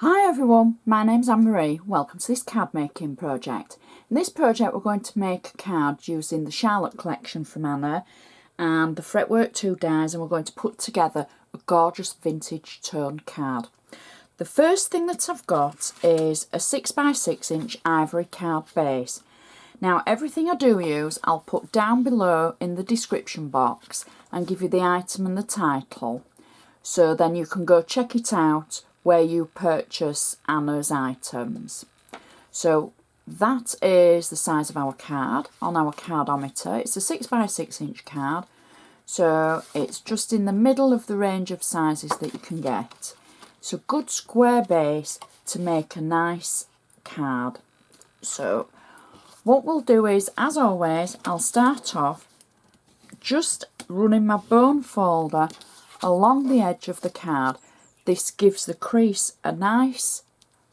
Hi everyone, my name's Anne Marie. Welcome to this card making project. In this project we're going to make a card using the Charlotte collection from Anna and the Fretwork 2 dies, and we're going to put together a gorgeous vintage tone card. The first thing that I've got is a 6x6 inch ivory card base. Now everything I do use I'll put down below in the description box and give you the item and the title, so then you can go check it out where you purchase Anna's items. So that is the size of our card on our cardometer. It's a 6x6 inch card, so it's just in the middle of the range of sizes that you can get. It's a good square base to make a nice card. So what we'll do is, as always, I'll start off just running my bone folder along the edge of the card. This gives the crease a nice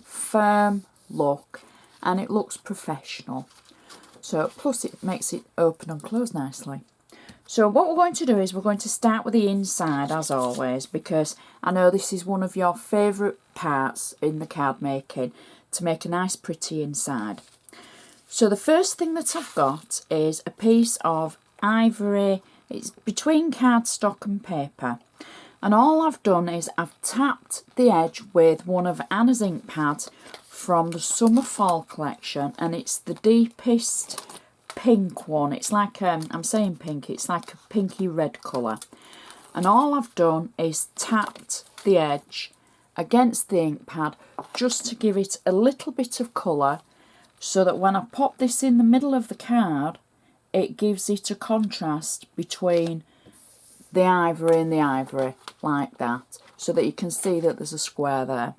firm look and it looks professional. So plus it makes it open and close nicely. So what we're going to do is we're going to start with the inside as always, because I know this is one of your favourite parts in the card making, to make a nice pretty inside. So the first thing that I've got is a piece of ivory. It's between cardstock and paper. And all I've done is I've tapped the edge with one of Anna's ink pads from the Summer Fall collection, and it's the deepest pink one. It's like, I'm saying pink, it's like a pinky red colour. And all I've done is tapped the edge against the ink pad just to give it a little bit of colour, so that when I pop this in the middle of the card, it gives it a contrast between the ivory and the ivory, like that, so that you can see that there's a square there.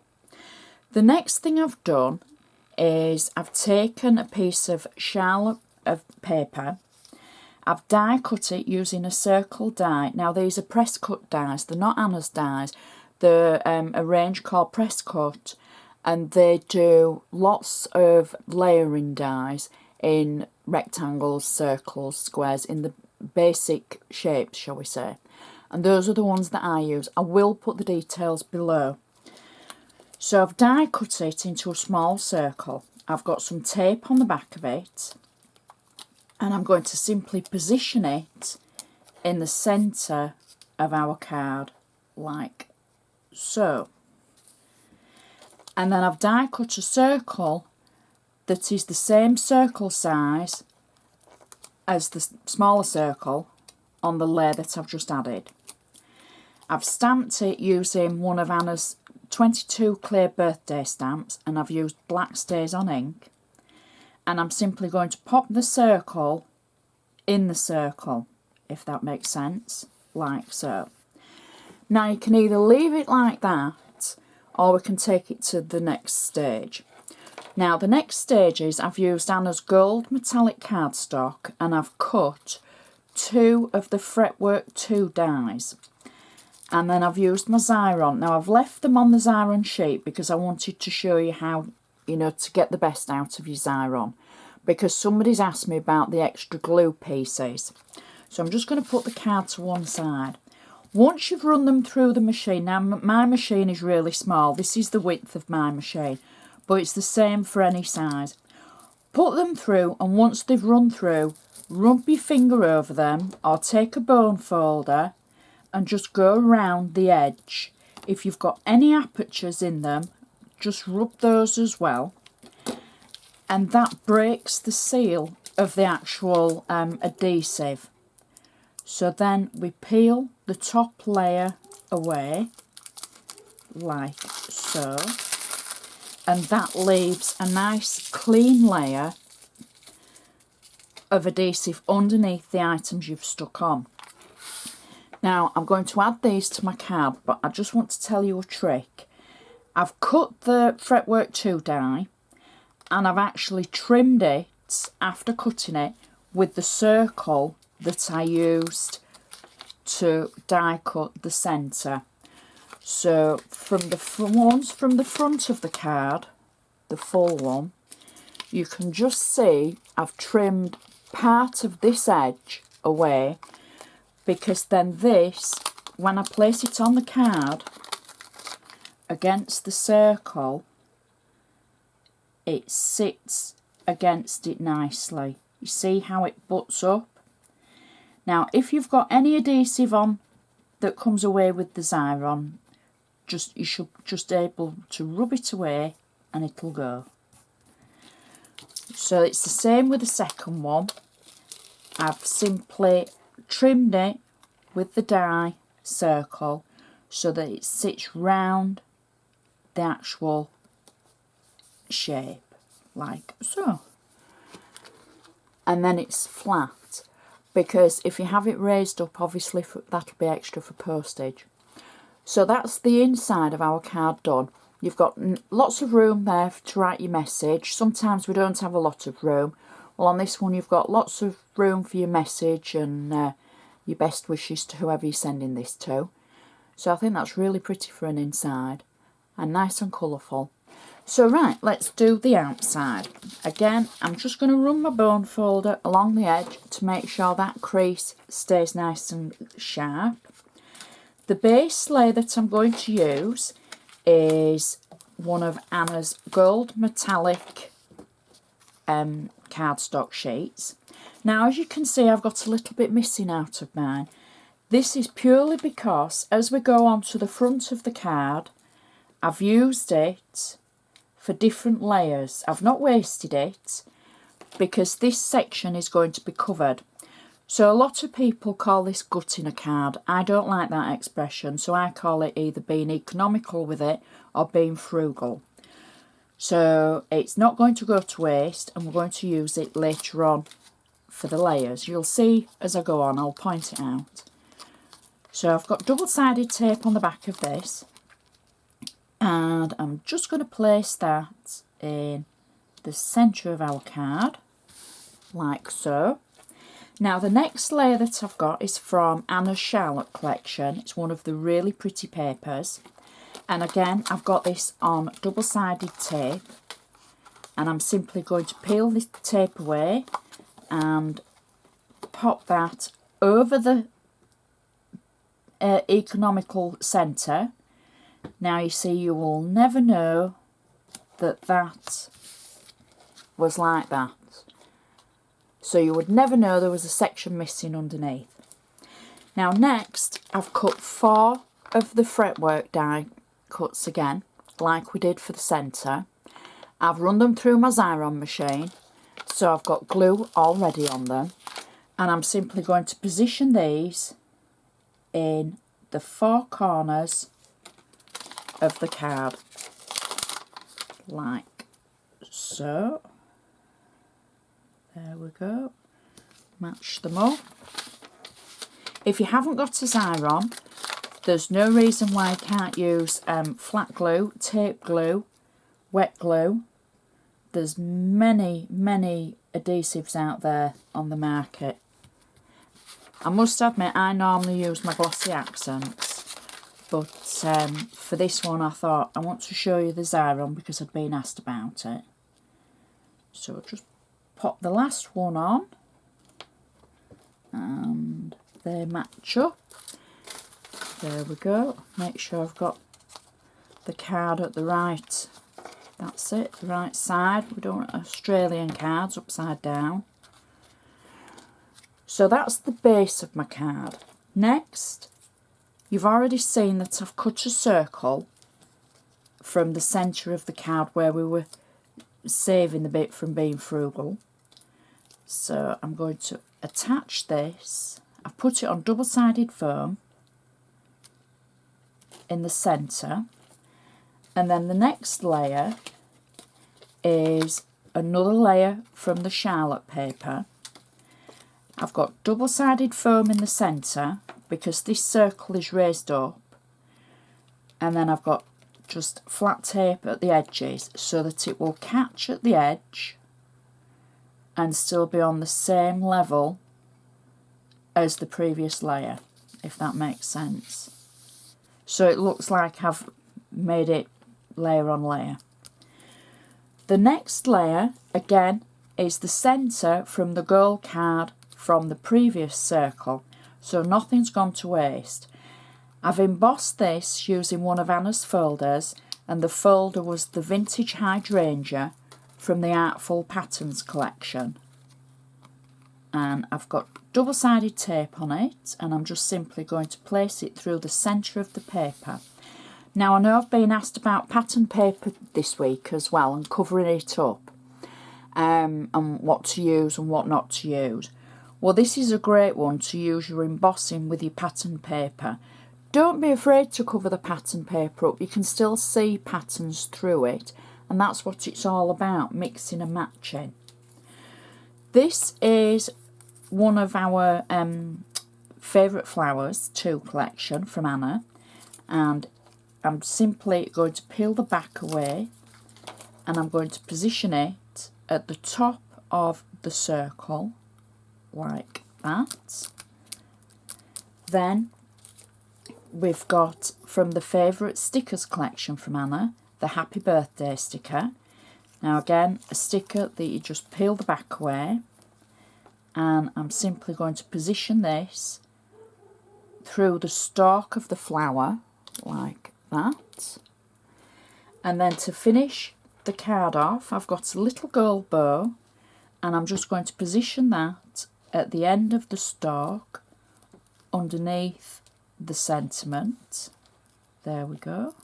The next thing I've done is I've taken a piece of Charlotte of paper, I've die cut it using a circle die. Now these are Presscut dies, they're not Anna's dies, they're a range called Presscut, and they do lots of layering dies in rectangles, circles, squares, in the basic shapes, shall we say. And those are the ones that I use. I will put the details below. So I've die cut it into a small circle. I've got some tape on the back of it, and I'm going to simply position it in the centre of our card, like so. And then I've die cut a circle that is the same circle size as the smaller circle on the layer that I've just added. I've stamped it using one of Anna's 22 clear birthday stamps, and I've used black stays on ink, and I'm simply going to pop the circle in the circle, if that makes sense, like so. Now you can either leave it like that, or we can take it to the next stage. Now the next stage is I've used Anna's gold metallic cardstock, and I've cut two of the Fretwork 2 dies, and then I've used my Xyron. Now I've left them on the Xyron sheet because I wanted to show you how, to get the best out of your Xyron, because somebody's asked me about the extra glue pieces. So I'm just going to put the card to one side. Once you've run them through the machine, now my machine is really small, this is the width of my machine, but it's the same for any size. Put them through, and once they've run through, rub your finger over them, or take a bone folder and just go around the edge. If you've got any apertures in them, just rub those as well, and that breaks the seal of the actual adhesive. So then we peel the top layer away, like so, and that leaves a nice clean layer of adhesive underneath the items you've stuck on. Now I'm going to add these to my card, but I just want to tell you a trick. I've cut the Fretwork 2 die, and I've actually trimmed it after cutting it with the circle that I used to die cut the centre. So from the ones from the front of the card, the full one, you can just see I've trimmed part of this edge away, because then this, when I place it on the card, against the circle, it sits against it nicely. You see how it butts up? Now, if you've got any adhesive on that comes away with the Xyron, you should just able to rub it away and it'll go. So it's the same with the second one. I've simply trimmed it with the die circle so that it sits round the actual shape, like so. And then it's flat, because if you have it raised up, obviously that'll be extra for postage. So that's the inside of our card done. You've got lots of room there to write your message. Sometimes we don't have a lot of room. Well, on this one you've got lots of room for your message and your best wishes to whoever you're sending this to. So I think that's really pretty for an inside and nice and colourful. So right, let's do the outside. Again, I'm just going to run my bone folder along the edge to make sure that crease stays nice and sharp. The base layer that I'm going to use is one of Anna's gold metallic cardstock sheets. Now, as you can see, I've got a little bit missing out of mine. This is purely because as we go on to the front of the card, I've used it for different layers. I've not wasted it because this section is going to be covered. So a lot of people call this gutting a card. I don't like that expression, so I call it either being economical with it or being frugal. So it's not going to go to waste, and we're going to use it later on for the layers. You'll see as I go on, I'll point it out. So I've got double-sided tape on the back of this, and I'm just going to place that in the centre of our card, like so. Now the next layer that I've got is from Anna's Charlotte collection. It's one of the really pretty papers. And again, I've got this on double-sided tape. And I'm simply going to peel this tape away and pop that over the economical centre. Now you see, you will never know that that was like that. So you would never know there was a section missing underneath. Now next, I've cut 4 of the fretwork die cuts again, like we did for the centre. I've run them through my Xyron machine, so I've got glue already on them. And I'm simply going to position these in the 4 corners of the card, like so. There we go. Match them up. If you haven't got a Xyron, there's no reason why you can't use flat glue, tape glue, wet glue. There's many adhesives out there on the market. I must admit, I normally use my glossy accents, but for this one I thought I want to show you the Xyron because I'd been asked about it. So just pop the last one on and they match up. There we go. Make sure I've got the card at the right, that's it, the right side. We don't want Australian cards upside down. So that's the base of my card. Next, you've already seen that I've cut a circle from the centre of the card where we were saving the bit from being frugal. So I'm going to attach this. I've put it on double-sided foam in the centre, and then the next layer is another layer from the Charlotte paper. I've got double-sided foam in the centre because this circle is raised up, and then I've got just flat tape at the edges so that it will catch at the edge and still be on the same level as the previous layer, if that makes sense. So it looks like I've made it layer on layer. The next layer, again, is the centre from the gold card from the previous circle, so nothing's gone to waste. I've embossed this using one of Anna's folders, and the folder was the Vintage Hydrangea from the Artful Patterns collection. And I've got double-sided tape on it, and I'm just simply going to place it through the centre of the paper. Now, I know I've been asked about pattern paper this week as well, and covering it up, and what to use and what not to use. Well, this is a great one to use your embossing with your pattern paper. Don't be afraid to cover the pattern paper up. You can still see patterns through it, and that's what it's all about, mixing and matching. This is one of our favourite flowers 2 collection from Anna, and I'm simply going to peel the back away, and I'm going to position it at the top of the circle like that. Then we've got from the favourite stickers collection from Anna, the Happy Birthday sticker. Now again, a sticker that you just peel the back away, and I'm simply going to position this through the stalk of the flower like that. And then to finish the card off, I've got a little gold bow, and I'm just going to position that at the end of the stalk underneath the sentiment. There we go.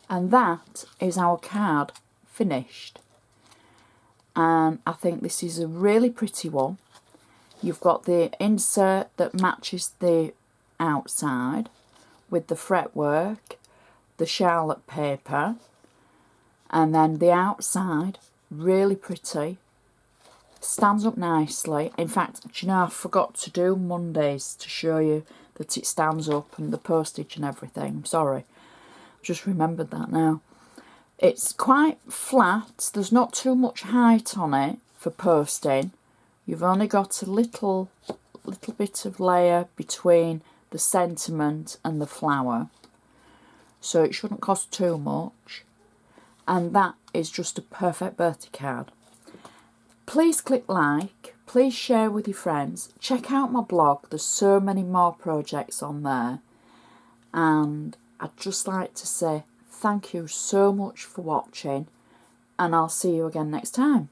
And that is our card finished. And I think this is a really pretty one. You've got the insert that matches the outside with the fretwork, the charlotte paper, and then the outside, really pretty, stands up nicely. In fact, do you know, I forgot to do Mondays to show you that it stands up and the postage and everything. I'm sorry, just remembered that now. It's quite flat, there's not too much height on it for posting. You've only got a little bit of layer between the sentiment and the flower, so it shouldn't cost too much. And that is just a perfect birthday card. Please click like, please share with your friends, check out my blog, there's so many more projects on there. And I'd just like to say thank you so much for watching, and I'll see you again next time.